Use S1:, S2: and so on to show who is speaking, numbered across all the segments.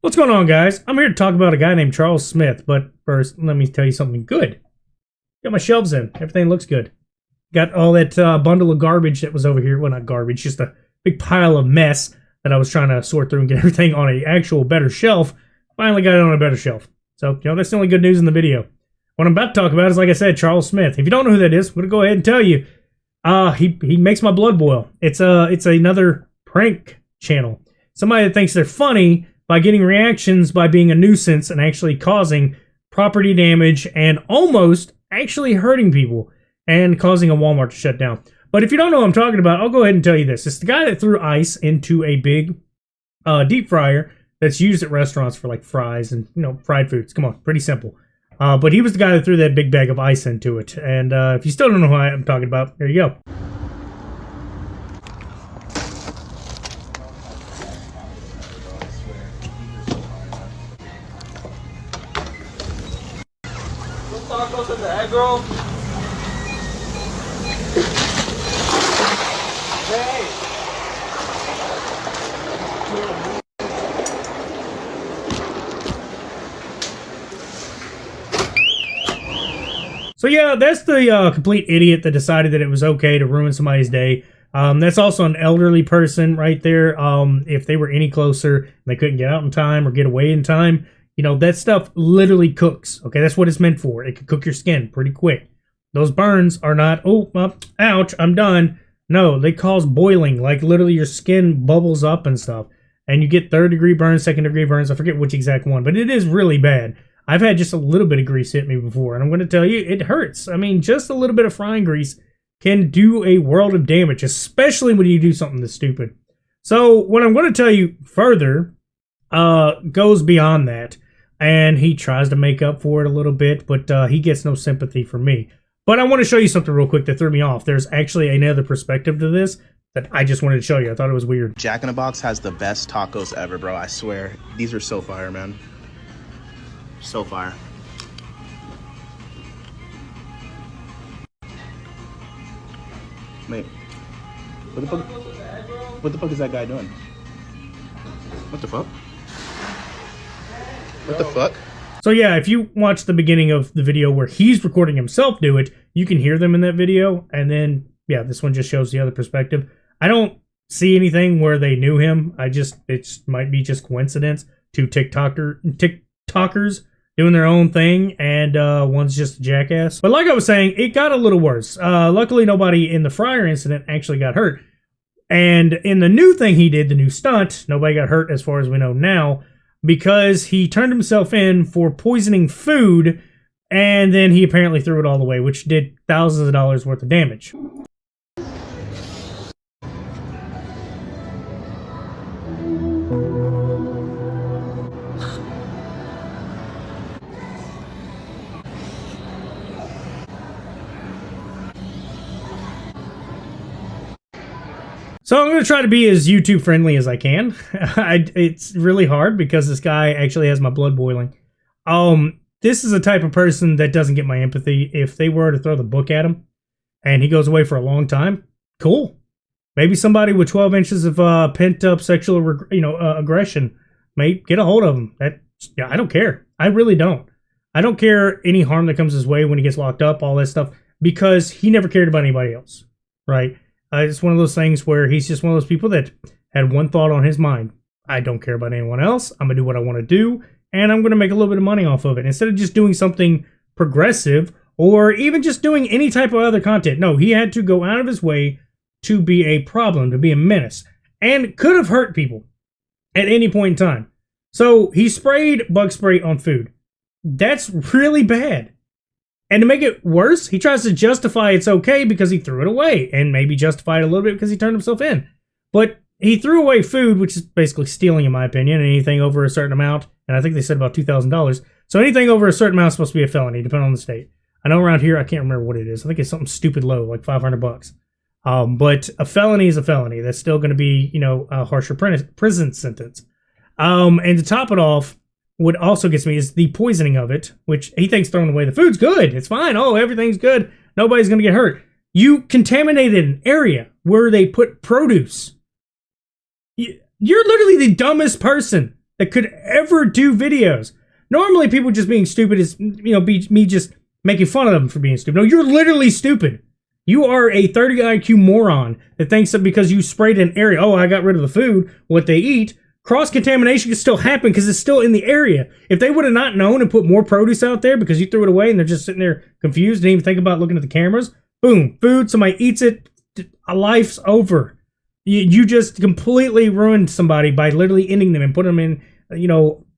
S1: What's going on, guys? I'm here to talk about a guy named Charles Smith, but first, let me tell you something good. Got my shelves in. Everything looks good. Got all that bundle of garbage that was over here. Well, not garbage, just a big pile of mess that I was trying to sort through and get everything on a actual better shelf. Finally got it on a better shelf. So, that's the only good news in the video. What I'm about to talk about is, like I said, Charles Smith. If you don't know who that is, I'm going to go ahead and tell you. He makes my blood boil. It's another prank channel. Somebody that thinks they're funny by getting reactions by being a nuisance and actually causing property damage and almost actually hurting people and causing a Walmart to shut down. But if you don't know what I'm talking about, I'll go ahead and tell you this. It's the guy that threw ice into a big deep fryer that's used at restaurants for like fries and, fried foods. Come on, pretty simple. But he was the guy that threw that big bag of ice into it. And if you still don't know who I'm talking about, there you go.
S2: Tacos and the egg roll. Hey.
S1: So yeah, that's the complete idiot that decided that it was okay to ruin somebody's day. That's also an elderly person right there. If they were any closer and they couldn't get out in time or get away in time, that stuff literally cooks. Okay, that's what it's meant for. It can cook your skin pretty quick. Those burns are not, ouch, I'm done. No, they cause boiling. Like literally your skin bubbles up and stuff. And you get third-degree burns, second-degree burns. I forget which exact one, but it is really bad. I've had just a little bit of grease hit me before, and I'm going to tell you, it hurts. I mean, just a little bit of frying grease can do a world of damage, especially when you do something this stupid. So what I'm going to tell you further goes beyond that. And he tries to make up for it a little bit, but he gets no sympathy from me. But I want to show you something real quick that threw me off. There's actually another perspective to this that I just wanted to show you. I thought it was weird.
S3: Jack in the Box has the best tacos ever, bro. I swear. These are so fire, man. So fire. Wait. What the fuck is that guy doing? What the fuck? What the fuck?
S1: So yeah, if you watch the beginning of the video where he's recording himself do it, you can hear them in that video. And then, yeah, this one just shows the other perspective. I don't see anything where they knew him. It might be just coincidence. Two TikTokers doing their own thing, and one's just a jackass. But like I was saying, it got a little worse. Luckily, nobody in the fryer incident actually got hurt. And in the new thing he did, the new stunt, nobody got hurt as far as we know now, because he turned himself in for poisoning food, and then he apparently threw it all away, which did thousands of dollars worth of damage. So I'm going to try to be as YouTube friendly as I can. It's really hard because this guy actually has my blood boiling. This is a type of person that doesn't get my empathy. If they were to throw the book at him and he goes away for a long time, cool. Maybe somebody with 12 inches of pent up sexual aggression may get a hold of him. I don't care. I really don't. I don't care any harm that comes his way when he gets locked up, all that stuff, because he never cared about anybody else, right? It's one of those things where he's just one of those people that had one thought on his mind. I don't care about anyone else. I'm going to do what I want to do, and I'm going to make a little bit of money off of it. Instead of just doing something progressive or even just doing any type of other content. No, he had to go out of his way to be a problem, to be a menace, and could have hurt people at any point in time. So he sprayed bug spray on food. That's really bad. And to make it worse, he tries to justify it's okay because he threw it away, and maybe justify it a little bit because he turned himself in. But he threw away food, which is basically stealing, in my opinion, anything over a certain amount, and I think they said about $2,000. So anything over a certain amount is supposed to be a felony, depending on the state. I know around here, I can't remember what it is. I think it's something stupid low, like $500. But a felony is a felony. That's still going to be, a harsher prison sentence. And to top it off, what also gets me is the poisoning of it, which he thinks throwing away the food's good. It's fine. Oh, everything's good. Nobody's going to get hurt. You contaminated an area where they put produce. You're literally the dumbest person that could ever do videos. Normally, people just being stupid is, me just making fun of them for being stupid. No, you're literally stupid. You are a 30 IQ moron that thinks that because you sprayed an area, oh, I got rid of the food, what they eat, cross-contamination can still happen because it's still in the area. If they would have not known and put more produce out there because you threw it away and they're just sitting there confused, didn't even think about looking at the cameras, boom, food, somebody eats it, life's over. You just completely ruined somebody by literally ending them and putting them in,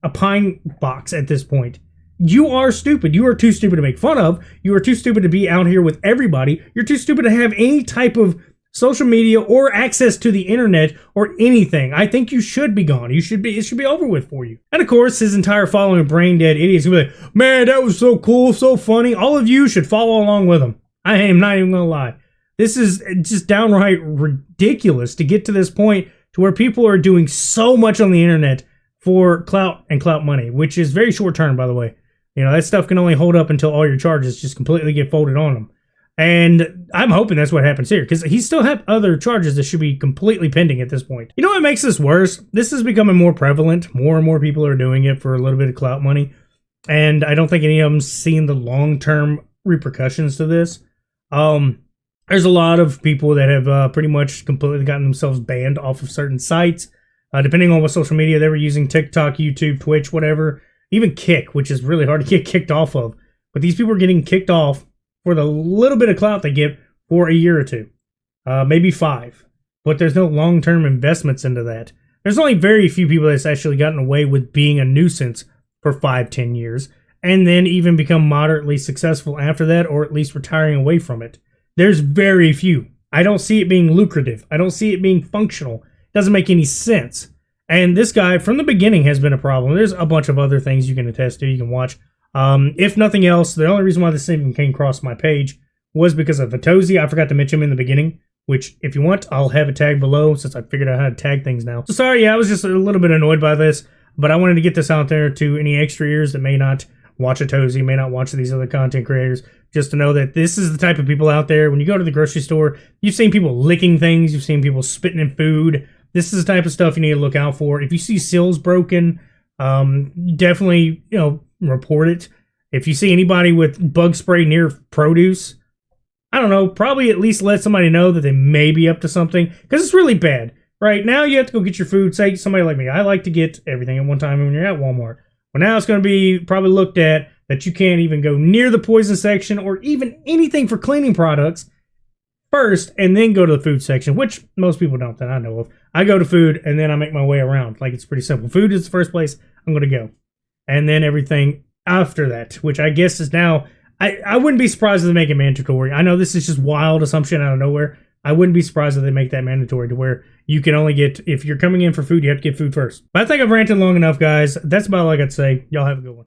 S1: a pine box at this point. You are stupid. You are too stupid to make fun of. You are too stupid to be out here with everybody. You're too stupid to have any type of social media or access to the internet or anything. I think you should be gone. It should be over with for you. And of course, his entire following of brain dead idiots will be like, man, that was so cool, so funny. All of you should follow along with him. I am not even gonna lie. This is just downright ridiculous to get to this point to where people are doing so much on the internet for clout and clout money, which is very short term, by the way. That stuff can only hold up until all your charges just completely get folded on them. And I'm hoping that's what happens here, because he still have other charges that should be completely pending at this point. You know what makes this worse? This is becoming more prevalent. More and more people are doing it for a little bit of clout money. And I don't think any of them seeing the long-term repercussions to this. There's a lot of people that have pretty much completely gotten themselves banned off of certain sites, depending on what social media they were using, TikTok, YouTube, Twitch, whatever. Even Kick, which is really hard to get kicked off of. But these people are getting kicked off for the little bit of clout they get for a year or two. Maybe 5. But there's no long-term investments into that. There's only very few people that's actually gotten away with being a nuisance for 5-10 years. And then even become moderately successful after that, or at least retiring away from it. There's very few. I don't see it being lucrative. I don't see it being functional. It doesn't make any sense. And this guy, from the beginning, has been a problem. There's a bunch of other things you can attest to, you can watch. If nothing else, the only reason why this even came across my page was because of Vitozi. I forgot to mention him in the beginning, which, if you want, I'll have a tag below since I figured out how to tag things now. So sorry, I was just a little bit annoyed by this, but I wanted to get this out there to any extra ears that may not watch Vitozi, may not watch these other content creators, just to know that this is the type of people out there. When you go to the grocery store, you've seen people licking things, you've seen people spitting in food. This is the type of stuff you need to look out for. If you see sills broken, definitely, report it. If you see anybody with bug spray near produce, I don't know, probably at least let somebody know that they may be up to something, because it's really bad. Right now, you have to go get your food. Say somebody like me, I like to get everything at one time when you're at Walmart. Well, now it's going to be probably looked at that you can't even go near the poison section or even anything for cleaning products first, and then go to the food section, which most people don't that I know of. I go to food, and then I make my way around. Like, it's pretty simple. Food is the first place I'm going to go. And then everything after that, which I guess is now... I wouldn't be surprised if they make it mandatory. I know this is just wild assumption out of nowhere. I wouldn't be surprised if they make that mandatory to where you can only get... If you're coming in for food, you have to get food first. But I think I've ranted long enough, guys. That's about all I got to say. Y'all have a good one.